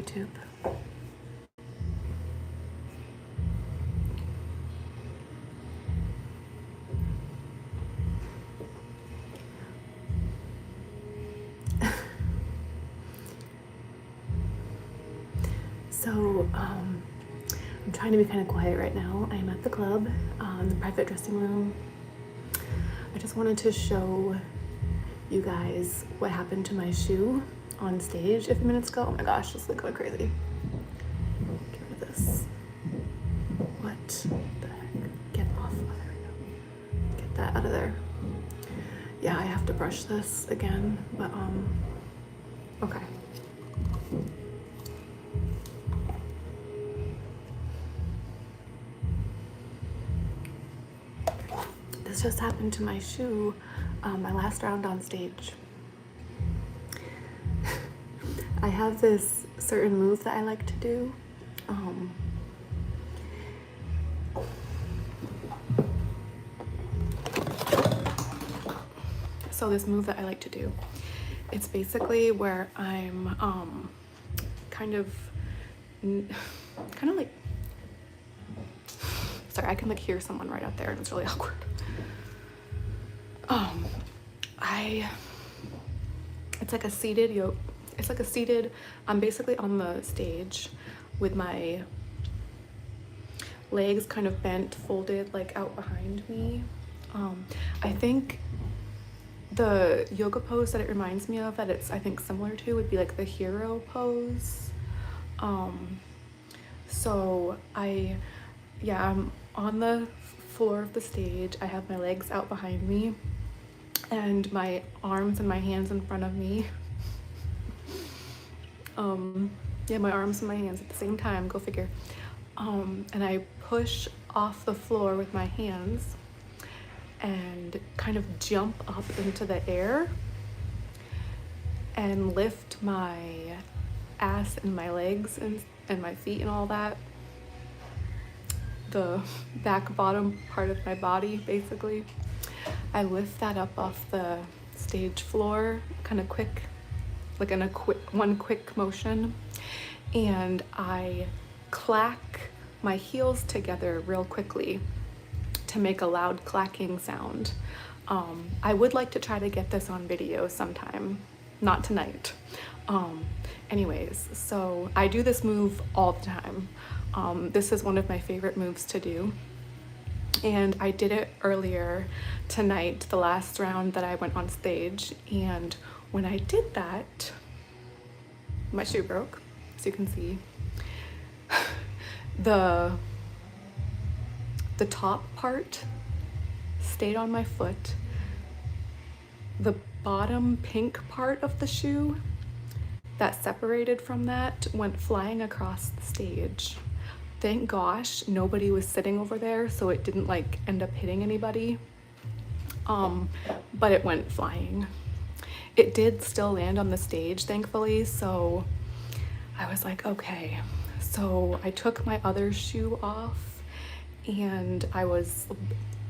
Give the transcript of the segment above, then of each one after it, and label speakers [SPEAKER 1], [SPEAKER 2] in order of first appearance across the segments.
[SPEAKER 1] YouTube. So, I'm trying to be kind of quiet right now. I'm at the club, the private dressing room. I just wanted to show you guys what happened to my shoe on stage a few minutes ago. Oh my gosh, this is going crazy. Get rid of this. What the heck? Get off. Oh, there we go. Get that out of there. Yeah, I have to brush this again, but okay. This just happened to my shoe, my last round on stage. I have this certain move that I like to do. So this move that I like to do, it's basically where I'm kind of like, sorry, I can like hear someone right out there and it's really awkward. It's like a seated yoke. It's like a seated, I'm basically on the stage with my legs kind of bent, folded like out behind me. I think the yoga pose that it reminds me of, that it's I think similar to, would be like the hero pose. So I'm on the floor of the stage. I have my legs out behind me and my arms and my hands in front of me. My arms and my hands at the same time, go figure. And I push off the floor with my hands and kind of jump up into the air and lift my ass and my legs and my feet and all that. The back bottom part of my body, basically. I lift that up off the stage floor, kind of quick, like in one quick motion. And I clack my heels together real quickly to make a loud clacking sound. I would like to try to get this on video sometime, not tonight. Anyways, so I do this move all the time. This is one of my favorite moves to do. And I did it earlier tonight, the last round that I went on stage. And when I did that, my shoe broke, as you can see. The top part stayed on my foot. The bottom pink part of the shoe that separated from that went flying across the stage. Thank gosh nobody was sitting over there, so it didn't like end up hitting anybody. But it went flying. It did still land on the stage, thankfully, so I was like, okay. So I took my other shoe off, and I was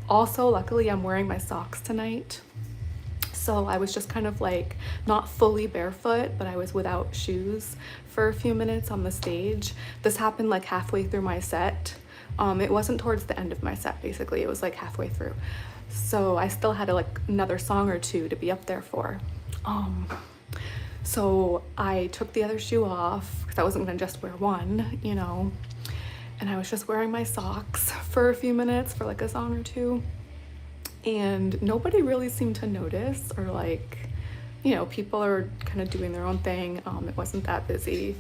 [SPEAKER 1] also, luckily I'm wearing my socks tonight. So I was just kind of like not fully barefoot, but I was without shoes for a few minutes on the stage. This happened like halfway through my set. It wasn't towards the end of my set, basically. It was like halfway through. So I still had like another song or two to be up there for. So I took the other shoe off because I wasn't gonna just wear one, you know, and I was just wearing my socks for a few minutes for like a song or two. And nobody really seemed to notice, or like, you know, people are kind of doing their own thing. It wasn't that busy.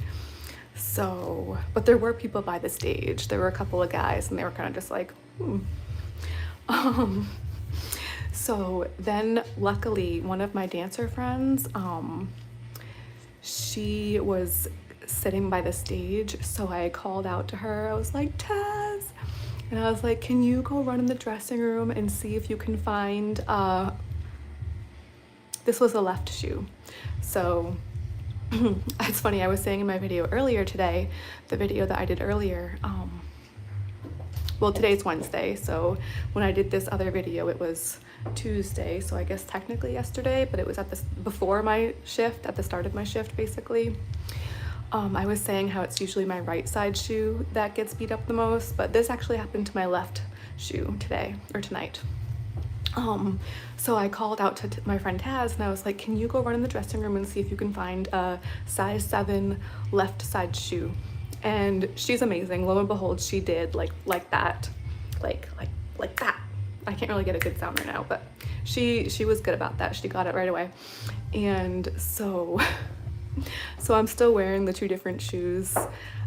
[SPEAKER 1] So, but there were people by the stage. There were a couple of guys and they were kind of just like, So then luckily one of my dancer friends, she was sitting by the stage. So I called out to her. I was like, Taz. And I was like, can you go run in the dressing room and see if you can find, this was a left shoe. So it's funny, I was saying in my video earlier today, the video that I did earlier, well, today's Wednesday. So when I did this other video, it was Tuesday. So I guess technically yesterday, but it was before my shift, at the start of my shift, basically. I was saying how it's usually my right side shoe that gets beat up the most, but this actually happened to my left shoe today or tonight. So I called out to my friend Taz and I was like, can you go run in the dressing room and see if you can find a size 7 left side shoe? And she's amazing. Lo and behold, she did like that, like that. I can't really get a good sound right now, but she was good about that. She got it right away. And so I'm still wearing the 2 different shoes.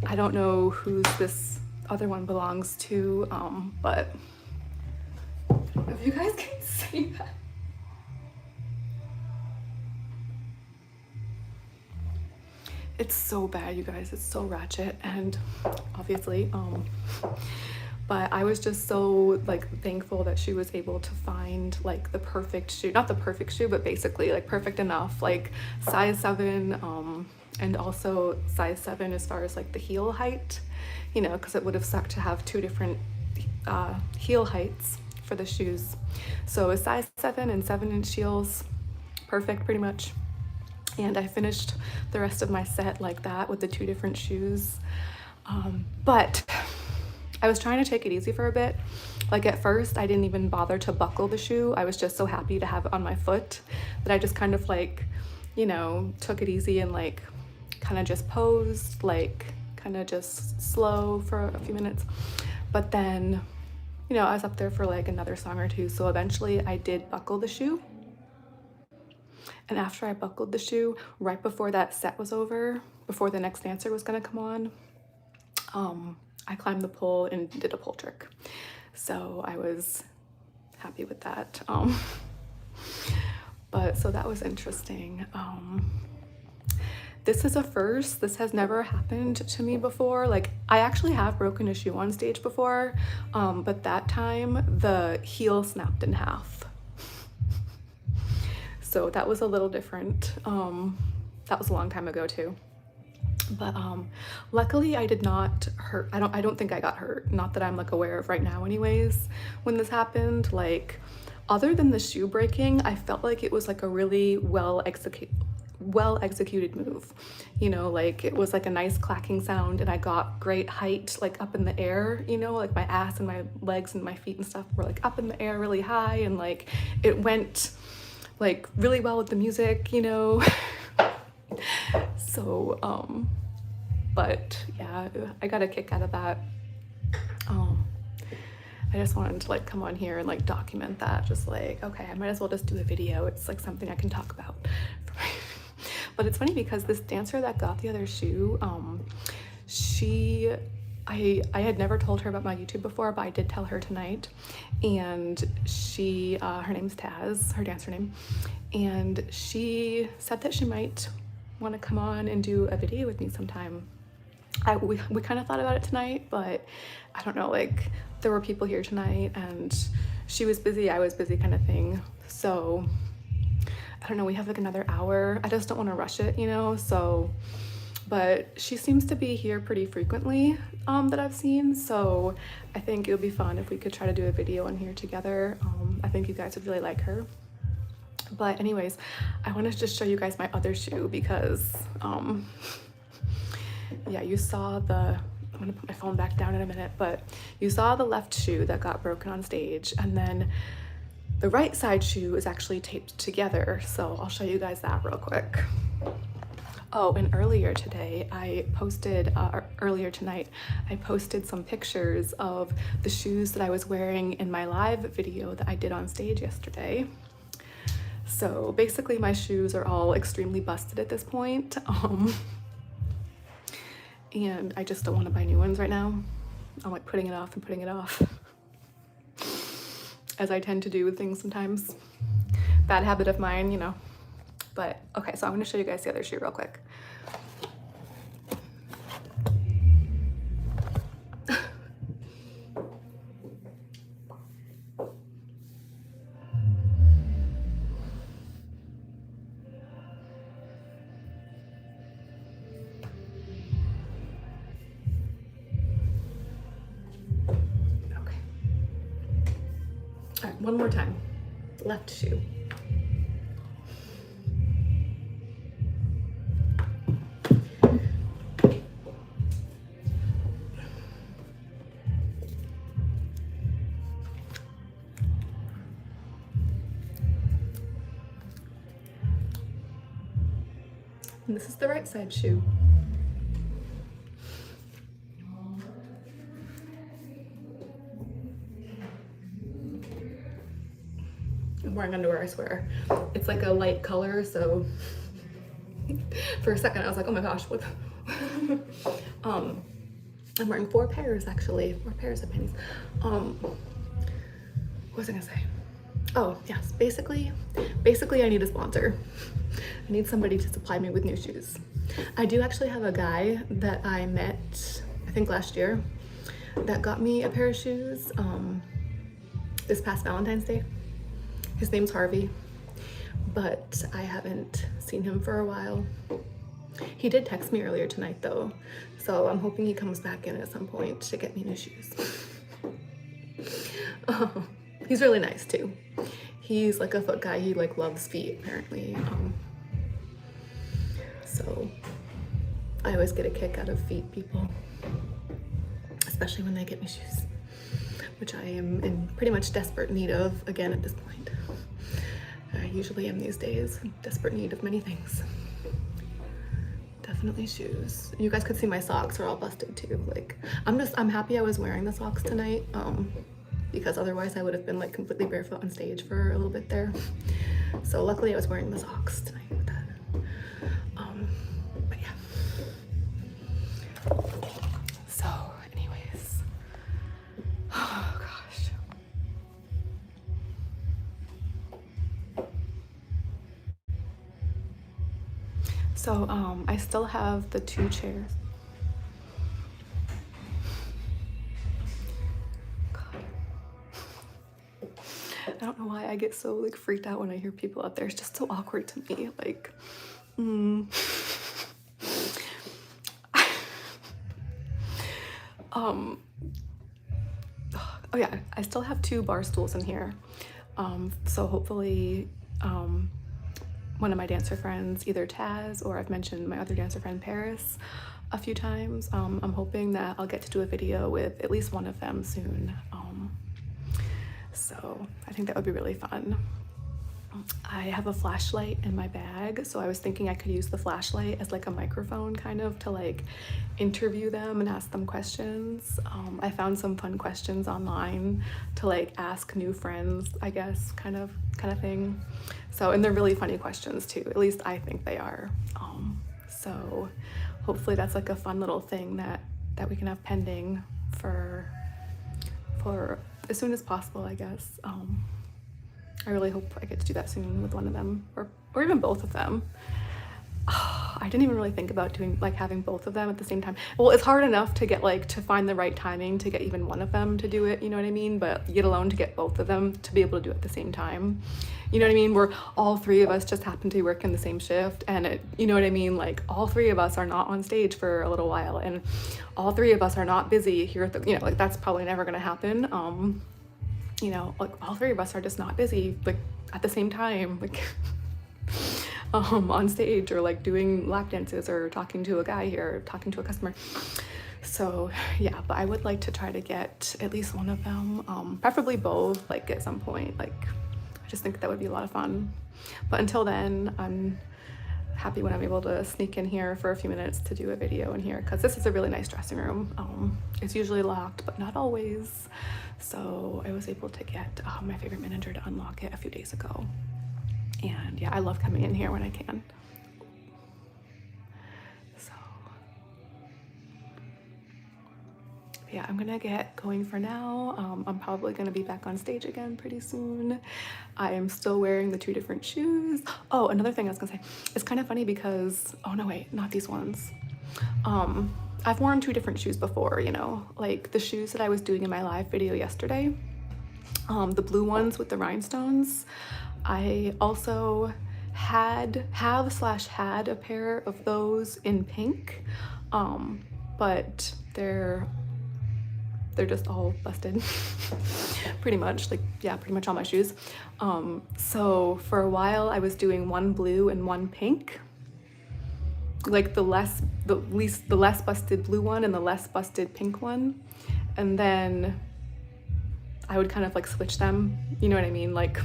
[SPEAKER 1] I don't know whose this other one belongs to, but if you guys can see that. It's so bad, you guys. It's so Ratchet, and obviously, but I was just so like thankful that she was able to find like the perfect shoe, not the perfect shoe, but basically like perfect enough, like size 7, and also size 7 as far as like the heel height, you know, because it would have sucked to have 2 different heel heights for the shoes. So a size 7 and 7-inch heels, perfect pretty much. And I finished the rest of my set like that with the 2 different shoes. But I was trying to take it easy for a bit. Like at first I didn't even bother to buckle the shoe. I was just so happy to have it on my foot that I just kind of like, you know, took it easy and like kind of just posed, like kind of just slow for a few minutes. But then, you know, I was up there for like another song or 2. So eventually I did buckle the shoe. And after I buckled the shoe, right before that set was over, before the next dancer was gonna come on, I climbed the pole and did a pole trick. So I was happy with that. But so that was interesting. This is a first. This has never happened to me before. Like I actually have broken a shoe on stage before, but that time the heel snapped in half. So that was a little different. That was a long time ago too. But luckily I did not hurt. I don't think I got hurt. Not that I'm like aware of right now anyways, when this happened. Like other than the shoe breaking, I felt like it was like a really well executed move. You know, like it was like a nice clacking sound and I got great height like up in the air, you know, like my ass and my legs and my feet and stuff were like up in the air really high, and like it went like really well with the music, you know. So but yeah, I got a kick out of that. I just wanted to like come on here and like document that, just like, okay, I might as well just do a video. It's like something I can talk about. But it's funny because this dancer that got the other shoe, I had never told her about my YouTube before, but I did tell her tonight. And she, her name's Taz, her dancer name. And she said that she might want to come on and do a video with me sometime. We kind of thought about it tonight, but I don't know, like there were people here tonight and she was busy, I was busy kind of thing. So I don't know, we have like another hour. I just don't want to rush it, you know? So, but she seems to be here pretty frequently that I've seen. So I think it would be fun if we could try to do a video on here together. I think you guys would really like her. But anyways, I want to just show you guys my other shoe because yeah, you saw the, I'm gonna put my phone back down in a minute, but you saw the left shoe that got broken on stage, and then the right side shoe is actually taped together. So I'll show you guys that real quick. Oh, and earlier today I posted, earlier tonight, I posted some pictures of the shoes that I was wearing in my live video that I did on stage yesterday. So basically my shoes are all extremely busted at this point. And I just don't want to buy new ones right now. I'm like putting it off and putting it off, as I tend to do with things sometimes. Bad habit of mine, you know. But okay, so I'm going to show you guys the other shoe real quick. All right, one more time. Left shoe. And this is the right side shoe. I'm wearing underwear, I swear. It's like a light color, so for a second I was like, oh my gosh, what the I'm wearing 4 pairs actually, 4 pairs of panties. What was I gonna say? Oh yes, basically I need a sponsor. I need somebody to supply me with new shoes. I do actually have a guy that I met, I think last year, that got me a pair of shoes this past Valentine's Day. His name's Harvey, but I haven't seen him for a while. He did text me earlier tonight though, so I'm hoping he comes back in at some point to get me new shoes. He's really nice too. He's like a foot guy, he like loves feet apparently. So I always get a kick out of feet people, especially when they get me shoes, which I am in pretty much desperate need of again at this point. I usually am these days, in desperate need of many things. Definitely shoes. You guys could see my socks are all busted too. Like, I'm happy I was wearing the socks tonight, because otherwise I would have been like completely barefoot on stage for a little bit there. So luckily I was wearing the socks tonight with that. But yeah. So anyways, oh gosh. So I still have the 2 chairs. I don't know why I get so like freaked out when I hear people out there. It's just so awkward to me. Like, oh yeah, I still have 2 bar stools in here. So hopefully, one of my dancer friends, either Taz or I've mentioned my other dancer friend Paris a few times. I'm hoping that I'll get to do a video with at least one of them soon. So I think that would be really fun. I have a flashlight in my bag, so I was thinking I could use the flashlight as like a microphone kind of to like interview them and ask them questions. I found some fun questions online to like ask new friends, I guess, kind of thing. So, and they're really funny questions too, at least I think they are. So hopefully that's like a fun little thing that we can have pending for as soon as possible, I guess. I really hope I get to do that soon with one of them, or even both of them. I didn't even really think about doing like having both of them at the same time. Well, it's hard enough to get like to find the right timing to get even one of them to do it, you know what I mean? But yet alone to get both of them to be able to do it at the same time, you know what I mean? Where all 3 of us just happen to work in the same shift, and it, you know what I mean? Like all 3 of us are not on stage for a little while, and all 3 of us are not busy here at the, you know, like that's probably never gonna happen. You know, like all 3 of us are just not busy like at the same time, like on stage, or like doing lap dances, or talking to a guy here, or talking to a customer. So yeah, but I would like to try to get at least one of them, preferably both, like at some point. Like I just think that would be a lot of fun. But until then, I'm happy when I'm able to sneak in here for a few minutes to do a video in here, because this is a really nice dressing room. It's usually locked, but not always. So I was able to get my favorite manager to unlock it a few days ago. And yeah, I love coming in here when I can. So yeah, I'm gonna get going for now. I'm probably gonna be back on stage again pretty soon. I am still wearing the 2 different shoes. Oh, another thing I was gonna say, it's kind of funny because, oh no, wait, not these ones. I've worn 2 different shoes before, you know, like the shoes that I was doing in my live video yesterday, the blue ones with the rhinestones. I also had a pair of those in pink, but they're just all busted pretty much, like, yeah, pretty much all my shoes. So for a while I was doing 1 blue and 1 pink, like the less busted blue one and the less busted pink one, and then I would kind of like switch them, you know what I mean, like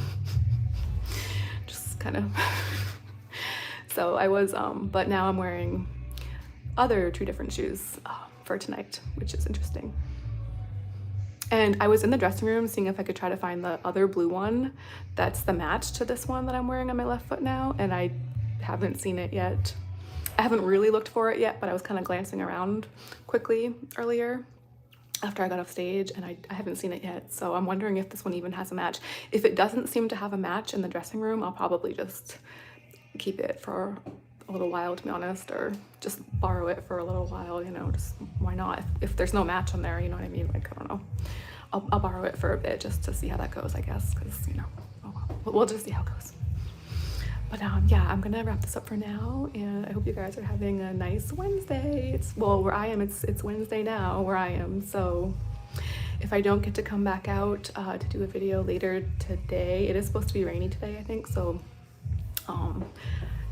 [SPEAKER 1] just kind of So I was, but now I'm wearing other 2 different shoes for tonight, which is interesting. And I was in the dressing room seeing if I could try to find the other blue one that's the match to this one that I'm wearing on my left foot now, and I haven't seen it yet. I haven't really looked for it yet, but I was kind of glancing around quickly earlier after I got off stage, and I haven't seen it yet. So I'm wondering if this one even has a match. If it doesn't seem to have a match in the dressing room, I'll probably just keep it for a little while, to be honest, or just borrow it for a little while, you know, just why not? If there's no match on there, you know what I mean? Like, I don't know. I'll borrow it for a bit just to see how that goes, I guess, because, you know, oh well. We'll just see how it goes. But yeah, I'm gonna wrap this up for now, and I hope you guys are having a nice Wednesday. It's, well, where I am, it's Wednesday now where I am, so if I don't get to come back out to do a video later today, it is supposed to be rainy today, I think, so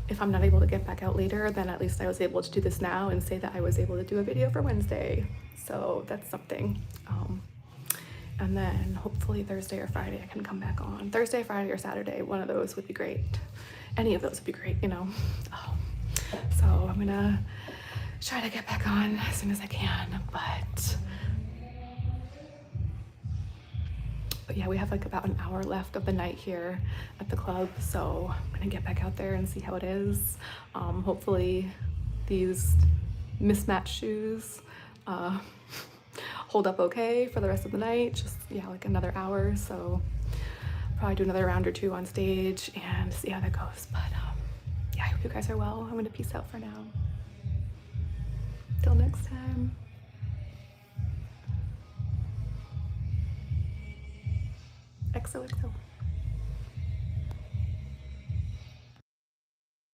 [SPEAKER 1] if I'm not able to get back out later, then at least I was able to do this now and say that I was able to do a video for Wednesday, so that's something. And then hopefully Thursday or Friday I can come back on. Thursday, Friday, or Saturday, one of those would be great. Any of those would be great, you know. So I'm gonna try to get back on as soon as I can, but yeah, we have like about an hour left of the night here at the club, so I'm gonna get back out there and see how it is. Hopefully these mismatched shoes hold up okay for the rest of the night. Just, yeah, like another hour, so probably do another round or 2 on stage and see how that goes. But yeah, I hope you guys are well. I'm gonna peace out for now. Till next time. XOXO.